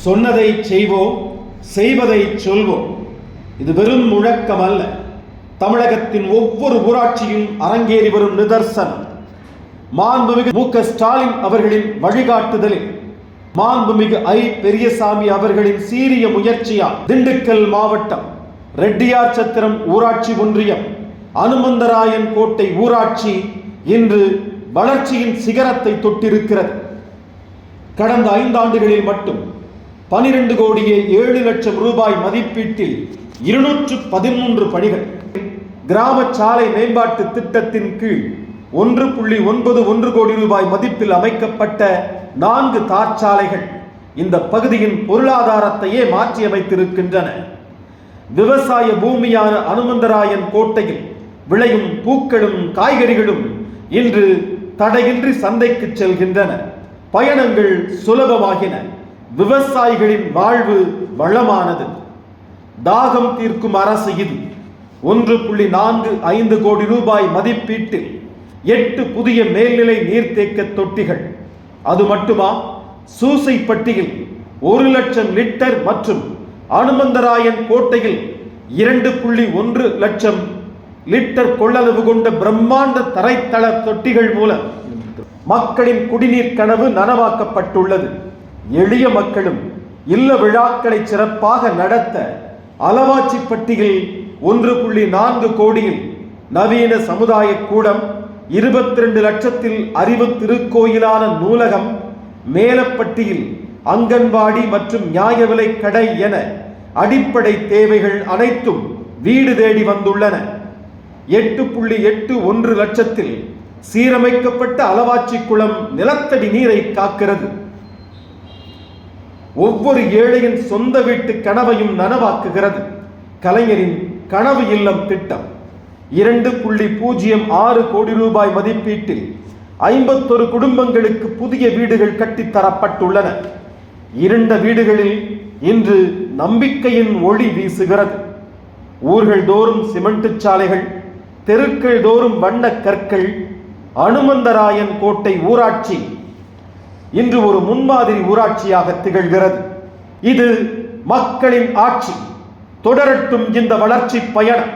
சொன்னதை செய்வோம், செய்வதை சொல்வோம். இது வெறும் முழக்கம் அல்ல, தமிழகத்தின் ஒவ்வொரு ஊராட்சியும் அரங்கேறி வரும் நிதர்சனம். மாண்புமிகு மு.க. ஸ்டாலின் அவர்களின் வழிகாட்டுதலில் மாண்புமிகு ஐ. பெரியசாமி அவர்களின் சீரிய முயற்சியால் திண்டுக்கல் மாவட்டம் ரெட்டியார் சத்திரம் ஊராட்சி ஒன்றியம், அனுமந்தராயன் கோட்டை ஊராட்சி இன்று வளர்ச்சியின் சிகரத்தை தொட்டிருக்கிறது. கடந்த 5 ஆண்டுகளில் மட்டும் 12,07,00,000 ரூபாய் மதிப்பீட்டில் 213 பணிகள், கிராம சாலை மேம்பாட்டு திட்டத்தின் கீழ் 1.91 கோடி ரூபாய் மதிப்பில் அமைக்கப்பட்ட 4 தார்ச்சாலைகள் இந்த பகுதியின் பொருளாதாரத்தையே மாற்றியமைத்திருக்கின்றன. விவசாய பூமியான அனுமந்தராயன் கோட்டையில் விளையும் பூக்களும் காய்கறிகளும் இன்று தடையின்றி சந்தைக்கு செல்கின்றன. பயணங்கள் சுலபமாகின. விவசாயிகளின் வாழ்வு வளமானது. தாகம் தீர்க்கும் அரசு இது. 1.45 கோடி ரூபாய் மதிப்பீட்டில் 8 புதிய மேல்நிலை நீர்த்தேக்க தொட்டிகள். அது மட்டுமா, சூசைப்பட்டியில் 1 லட்சம் லிட்டர் மற்றும் அனுமந்தராயன் கோட்டையில் 2.1 லட்சம் லிட்டர் கொள்ளளவு கொண்ட பிரம்மாண்ட தரைத்தள தொட்டிகள் மூலம் மக்களின் குடிநீர் கனவு நனவாக்கப்பட்டுள்ளது. எளிய மக்களும் இல்ல விழாக்களை சிறப்பாக நடத்த அளவாச்சிப்பட்டியில் 1.4 கோடியில் நவீன சமுதாய கூடம், 22 லட்சத்தில் அறிவு திருக்கோயிலான நூலகம், மேலப்பட்டியில் அங்கன்வாடி மற்றும் நியாய விலை கடை என அடிப்படை தேவைகள் அனைத்தும் வீடு தேடி வந்துள்ளன. 8.81 லட்சத்தில் சீரமைக்கப்பட்ட அளவாச்சி குளம் நிலத்தடி நீரை காக்கிறது. ஒவ்வொரு ஏழையின் சொந்த வீட்டு கனவையும் நனவாக்குகிறது. கலைஞரின் கனவு இல்லம் திட்டம் 2.06 கோடி ரூபாய் மதிப்பீட்டில் 51 குடும்பங்களுக்கு புதிய வீடுகள் கட்டித்தரப்பட்டுள்ளன. இருண்ட வீடுகளில் இன்று நம்பிக்கையின் ஒளி வீசுகிறது. ஊர்கள் தோறும் சிமெண்ட் சாலைகள், தெருக்கள் தோறும் வண்ண கற்கள். அனுமந்தராயன் கோட்டை ஊராட்சி இன்று ஒரு முன்மாதிரி ஊராட்சியாக திகழ்கிறது. இது மக்களின் ஆட்சி. தொடரட்டும் இந்த வளர்ச்சி பயணம்.